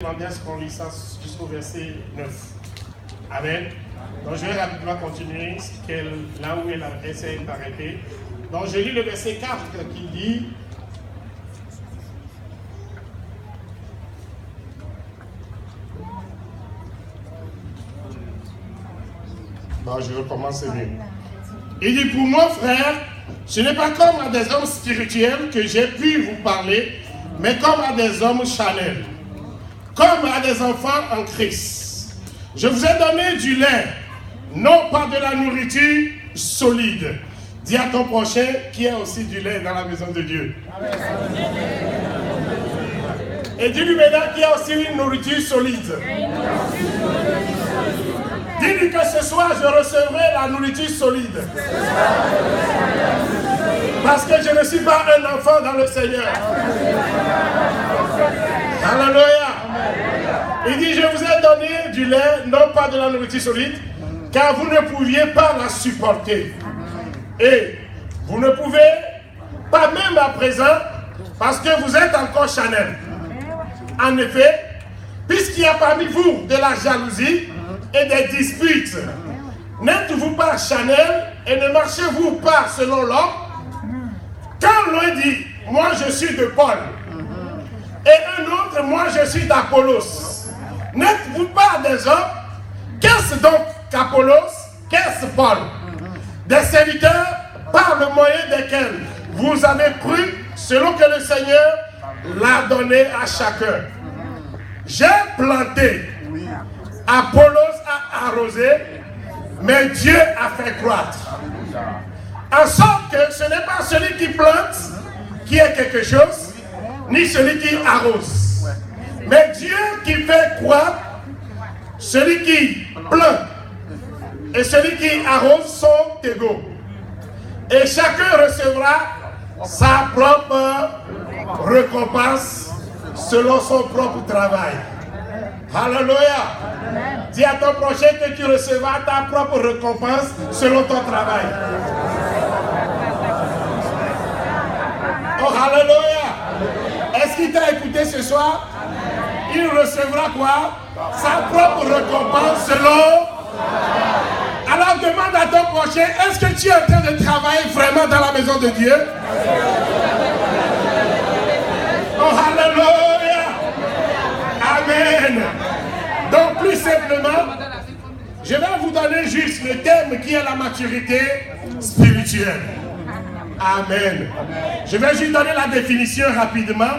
L'ambiance qu'on lit ça jusqu'au verset 9. Amen. Donc je vais rapidement continuer là où elle essaie d'arrêter. Donc je lis le verset 4 qui dit: bon, je recommence mieux. Il dit: pour moi, frère, ce n'est pas comme à des hommes spirituels que j'ai pu vous parler, mais comme à des hommes charnels, comme à des enfants en Christ. Je vous ai donné du lait, non pas de la nourriture solide. Dis à ton prochain qu'il y a aussi du lait dans la maison de Dieu. Amen. Et dis-lui maintenant qu'il y a aussi une nourriture solide. Dis-lui que ce soir je recevrai la nourriture solide. Parce que je ne suis pas un enfant dans le Seigneur. Alléluia. Il dit: je vous ai donné du lait, non pas de la nourriture solide, car vous ne pouviez pas la supporter. Et vous ne pouvez pas même à présent, parce que vous êtes encore charnel. En effet, puisqu'il y a parmi vous de la jalousie et des disputes, n'êtes-vous pas charnel et ne marchez-vous pas selon l'homme? Quand l'un dit: moi je suis de Paul, et un autre: moi je suis d'Apollos, n'êtes-vous pas des hommes? Qu'est-ce donc qu'Apollos? Qu'est-ce Paul? Des serviteurs par le moyen desquels vous avez cru, selon que le Seigneur l'a donné à chacun. J'ai planté, Apollos a arrosé, mais Dieu a fait croître. En sorte que ce n'est pas celui qui plante qui est quelque chose, ni celui qui arrose, mais Dieu qui fait croître. Celui qui plante et celui qui arrose sont égaux. Et chacun recevra sa propre récompense selon son propre travail. Alléluia. Dis à ton prochain que tu recevras ta propre récompense selon ton travail. Oh, alléluia. Est-ce qu'il t'a écouté ce soir? Il recevra quoi? Sa propre récompense selon. Alors demande à ton prochain: est-ce que tu es en train de travailler vraiment dans la maison de Dieu? Oh, alléluia. Amen. Donc plus simplement, je vais vous donner juste le thème qui est la maturité spirituelle. Amen. Je vais juste donner la définition rapidement.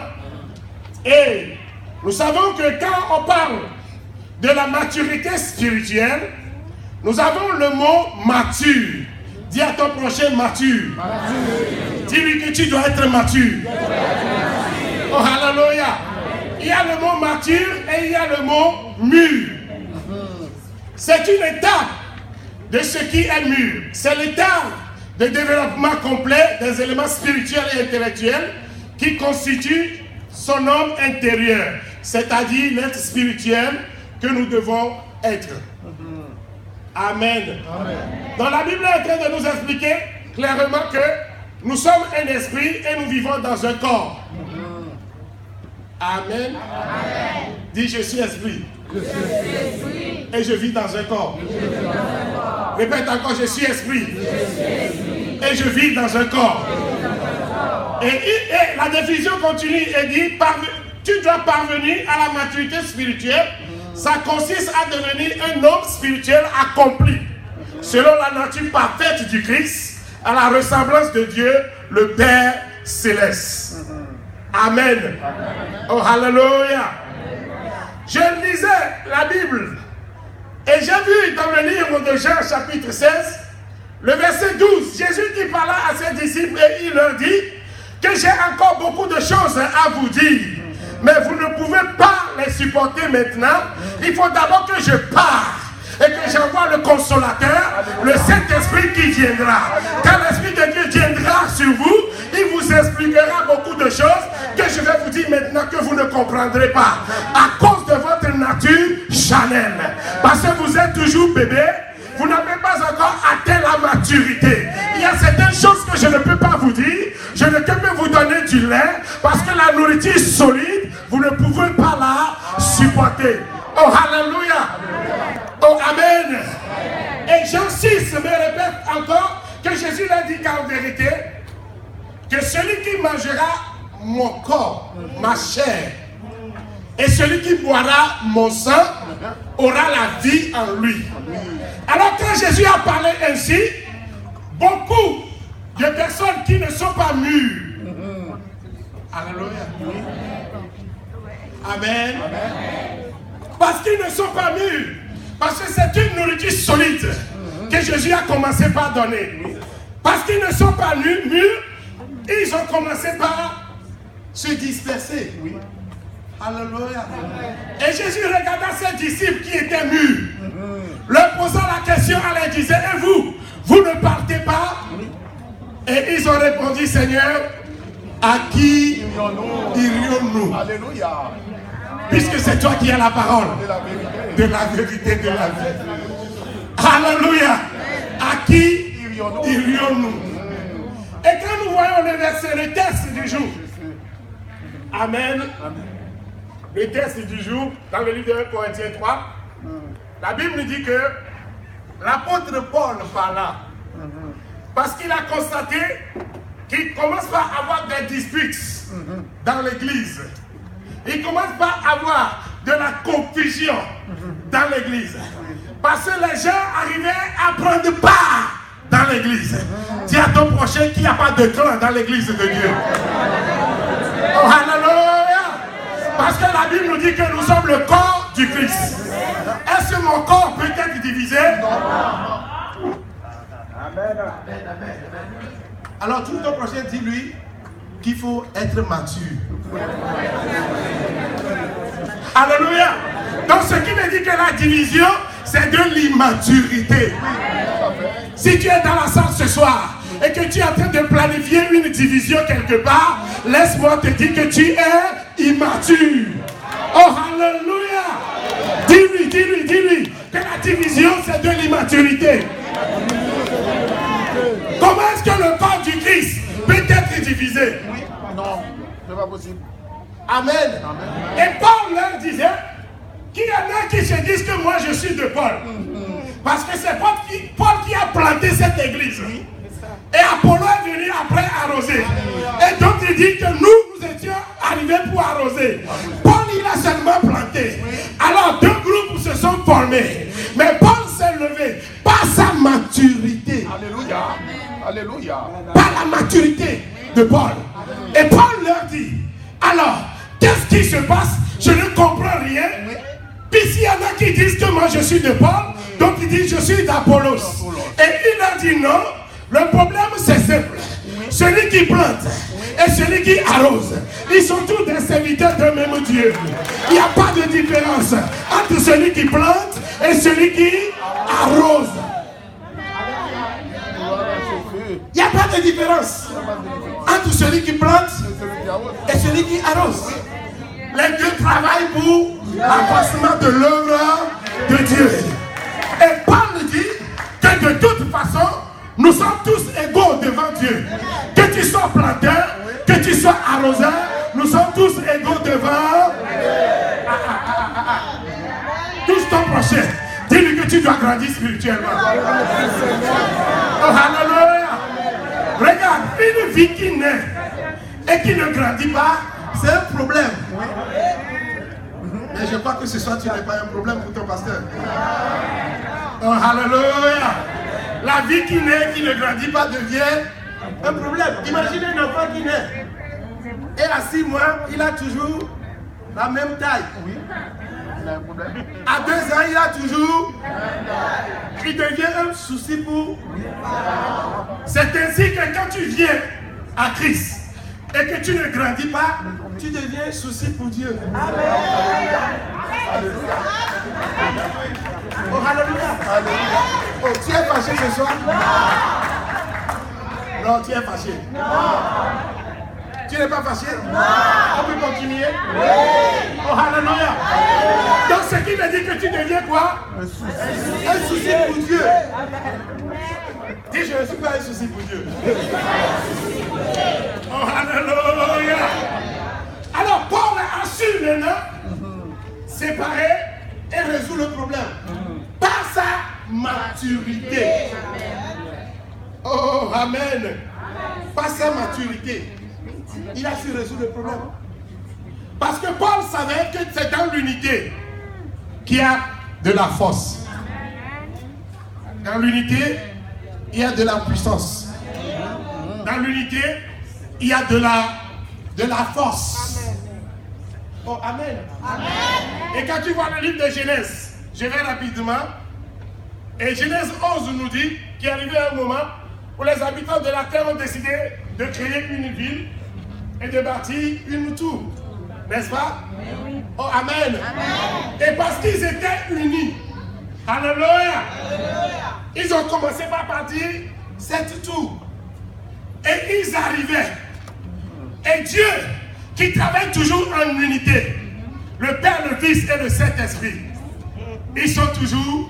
Et nous savons que quand on parle de la maturité spirituelle, nous avons le mot mature. Dis à ton prochain: mature. Dis-lui que tu dois être mature. Oh, alléluia. Il y a le mot mature et il y a le mot mûr. C'est une étape de ce qui est mûr. C'est l'étape de développement complet des éléments spirituels et intellectuels qui constituent son homme intérieur, c'est-à-dire l'être spirituel que nous devons être. Amen. Amen. Donc la Bible est en train de nous expliquer clairement que nous sommes un esprit et nous vivons dans un corps. Amen. Amen. Dis: je suis esprit. Je suis esprit. Et je vis dans un corps. Répète encore: je suis esprit. Et je vis dans un corps. Et la définition continue et dit: tu dois parvenir à la maturité spirituelle. Ça consiste à devenir un homme spirituel accompli, selon la nature parfaite du Christ, à la ressemblance de Dieu, le Père Céleste. Amen. Oh, alléluia. Je lisais la Bible et j'ai vu dans le livre de Jean chapitre 16, le verset 12, Jésus qui parla à ses disciples et il leur dit que j'ai encore beaucoup de choses à vous dire, mais vous ne pouvez pas les supporter maintenant. Il faut d'abord que je parte et que j'envoie le consolateur, le Saint-Esprit qui viendra. Quand l'Esprit de Dieu viendra sur vous, il vous expliquera beaucoup de choses que je vais vous dire maintenant que vous ne comprendrez pas à cause de votre nature charnelle. Parce que vous êtes toujours bébé, vous n'avez pas encore atteint la maturité. Il y a certaines choses que je ne peux pas vous dire. Je ne peux vous donner du lait parce que la nourriture solide, vous ne pouvez pas la supporter. Oh, hallelujah. Oh, amen. Et Jean 6 me répète encore que Jésus l'a dit qu'en vérité, que celui qui mangera mon corps, ma chair, et celui qui boira mon sang aura la vie en lui. Alors quand Jésus a parlé ainsi, beaucoup de personnes qui ne sont pas mûres. Alléluia. Amen. Parce qu'ils ne sont pas mûrs. Parce que c'est une nourriture solide que Jésus a commencé par donner. Parce qu'ils ne sont pas mûrs, ils ont commencé par se disperser. Alléluia. Et Jésus regarda ses disciples qui étaient mûrs, leur posant la question, elle leur disait, et vous ne partez pas? Et ils ont répondu, Seigneur, à qui irions-nous? Alléluia. Puisque c'est toi qui as la parole de la vérité, de la vie. Alléluia. À qui irions-nous? Et quand nous voyons le verset, le texte du jour, Amen. Le texte du jour, dans le livre de 1 Corinthiens 3, la Bible nous dit que l'apôtre Paul parla. Parce qu'il a constaté qu'il commence par avoir des disputes dans l'église. Il commence par avoir de la confusion dans l'église. Parce que les gens arrivaient à prendre part dans l'église. Dis à ton prochain qu'il n'y a pas de clan dans l'église de Dieu. Oh, hallelujah! Parce que la Bible nous dit que nous sommes le corps du Christ. Est-ce que mon corps peut être divisé? Non. Amen. Alors tout ton prochain, dis-lui qu'il faut être mature. Alléluia. Donc ce qui me dit que la division, c'est de l'immaturité. Si tu es dans la salle ce soir et que tu es en train de planifier une division quelque part, laisse-moi te dire que tu es immature. Oh, alléluia. Dis-lui que la division, c'est de l'immaturité. Comment est-ce que le corps du Christ peut être divisé? Non, c'est pas possible. Amen. Et Paul leur disait qu'il y en a qui se disent que moi je suis de Paul. Parce que c'est Paul qui a planté cette église. Et Apollo est venu après arroser. Et donc il dit que nous étions arrivés pour arroser. Paul il a seulement planté. Alors deux groupes se sont formés. Mais Paul s'est levé par sa maturité. Alléluia. Alléluia. Par la maturité de Paul. Et Paul leur dit, alors, qu'est-ce qui se passe? Je ne comprends rien. Puis s'il y en a qui disent que moi je suis de Paul, donc ils disent je suis d'Apollos. Et il leur dit non, le problème c'est simple. Celui qui plante et celui qui arrose, ils sont tous des serviteurs d'un même Dieu. Il n'y a pas de différence entre celui qui plante et celui qui arrose. Il n'y a pas de différence entre celui qui plante et celui qui arrose. Les deux travaillent pour l'accomplissement de l'œuvre de Dieu. Et Paul dit que de toute façon, nous sommes tous égaux devant Dieu. Que tu sois planteur, que tu sois arroseur, nous sommes tous égaux devant. Tous ton prochain. Dis-lui que tu dois grandir spirituellement. Oh, hallelujah. Regarde, une vie qui naît et qui ne grandit pas, c'est un problème. Mais je crois que ce soir, tu n'es pas un problème pour ton pasteur. Oh, hallelujah. La vie qui naît, qui ne grandit pas, devient un problème. Imaginez un enfant qui naît. Et à 6 mois, il a toujours la même taille. Oui. À 2 ans, il a toujours. Il devient un souci pour. C'est ainsi que quand tu viens à Christ et que tu ne grandis pas, tu deviens un souci pour Dieu. Alléluia. Oh, alléluia. Oh, tu es fâché ce soir? Non, tu es fâché. Tu n'es pas fâché? Non. On peut continuer? Oui. Oh, alléluia. Donc, ce qui veut dire que tu deviens quoi? Un souci pour Dieu. Dis, je ne suis pas un souci pour Dieu. Oh, alléluia. Alors, Paul a su maintenant séparer et résoudre le problème. Par sa maturité. Oh, amen. Par sa maturité, il a su résoudre le problème. Parce que Paul savait que c'est dans l'unité qu'il y a de la force. Dans l'unité, il y a de la puissance. Dans l'unité, il y a de la force. Oh, amen. Amen. Et quand tu vois le livre de Genèse, je vais rapidement. Et Genèse 11 nous dit qu'il est arrivé un moment où les habitants de la terre ont décidé de créer une ville et de bâtir une tour. N'est-ce pas? Oh, amen. Amen. Et parce qu'ils étaient unis, alléluia, ils ont commencé par bâtir cette tour. Et ils arrivaient. Et Dieu, qui travaille toujours en unité, le Père, le Fils et le Saint-Esprit, ils sont toujours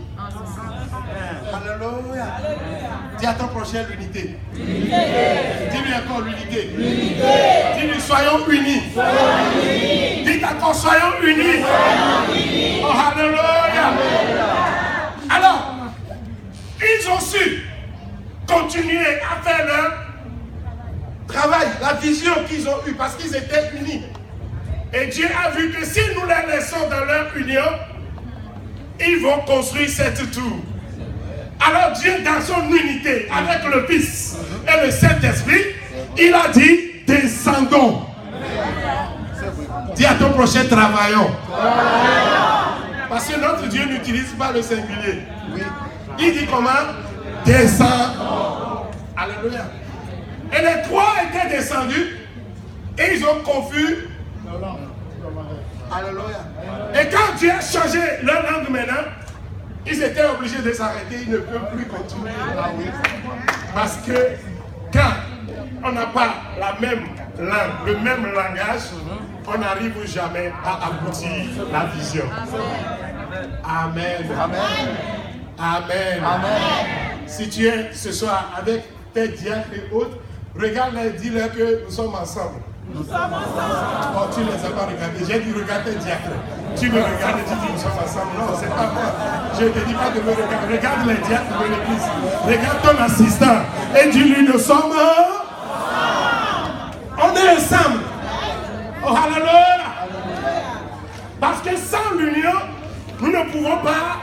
alléluia. Dis à ton prochain l'unité. Dis-lui encore l'unité. Dis-lui soyons unis. Dis encore soyons unis. Oh, alléluia. Alors, ils ont su continuer à faire leur travail, la vision qu'ils ont eue parce qu'ils étaient unis. Et Dieu a vu que si nous les laissons dans leur union, ils vont construire cette tour. Alors Dieu, dans son unité avec le Fils et le Saint-Esprit, il a dit descendons. Dis à ton prochain travaillons. Parce que notre Dieu n'utilise pas le singulier. Il dit comment? Descends. Alléluia. Et les trois étaient descendus et ils ont confus. Alléluia. Et quand Dieu a changé leur langue maintenant, ils étaient obligés de s'arrêter, ils ne peuvent plus continuer. Parce que quand on n'a pas la même langue, le même langage, on n'arrive jamais à aboutir la vision. Amen. Amen. Amen. Amen. Si tu es ce soir avec tes diacres et autres, regarde-les, dis-leur que nous sommes ensemble. Nous sommes ensemble. Oh, tu ne les as pas regardés. J'ai dit regarde tes diacres. Tu me regardes et tu dis nous sommes ensemble. Non, c'est pas moi. Je ne te dis pas de me regarder. Regarde les diacres de l'église. Regarde ton assistant. Et dis-lui nous sommes. On est ensemble. Oh, alléluia. Parce que sans l'union, nous ne pouvons pas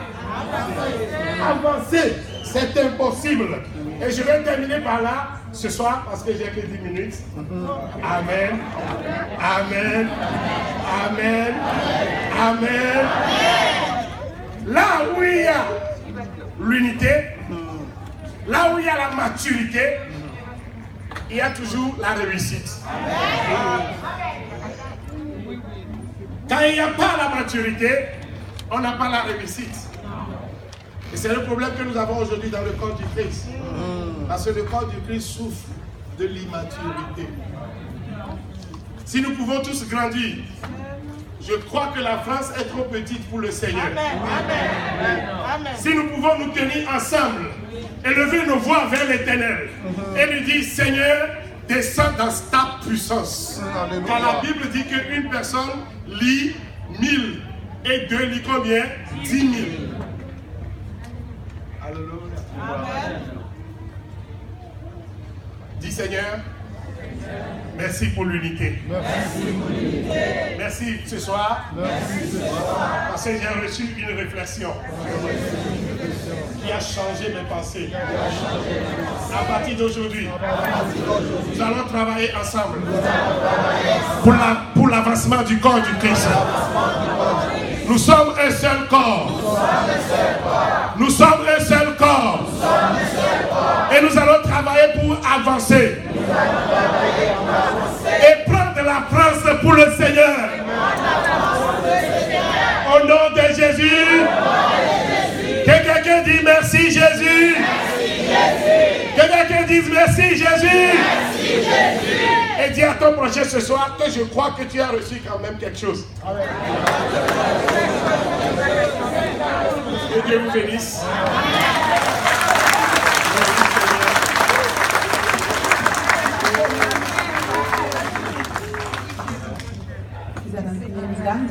avancer. C'est impossible. Et je vais terminer par là ce soir parce que j'ai que 10 minutes. Amen. Amen. Amen. Amen. Là où il y a l'unité, là où il y a la maturité, il y a toujours la réussite. Quand il n'y a pas la maturité, on n'a pas la réussite. Et c'est le problème que nous avons aujourd'hui dans le corps du Christ. Parce que le corps du Christ souffre de l'immaturité. Si nous pouvons tous grandir, je crois que la France est trop petite pour le Seigneur. Amen. Si nous pouvons nous tenir ensemble, élever nos voix vers l'Éternel et lui dire, Seigneur, descends dans ta puissance. Quand la Bible dit qu'une personne lit 1000 et deux lit combien? 10 000. Alléluia. Amen. Dis Seigneur, merci pour l'unité. Merci ce soir. Parce que j'ai reçu une réflexion qui a changé mes pensées. À partir d'aujourd'hui, nous allons travailler ensemble pour l'avancement du corps du Christ. Nous sommes un seul corps. Nous sommes un seul corps. Et nous allons travailler pour avancer. Et prendre la France pour le Seigneur. Au nom de Jésus. Que quelqu'un dise merci Jésus. Que quelqu'un dise merci Jésus. Et dis à ton prochain ce soir que je crois que tu as reçu quand même quelque chose. Que Dieu vous bénisse. Mesdames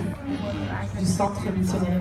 du centre from Italy.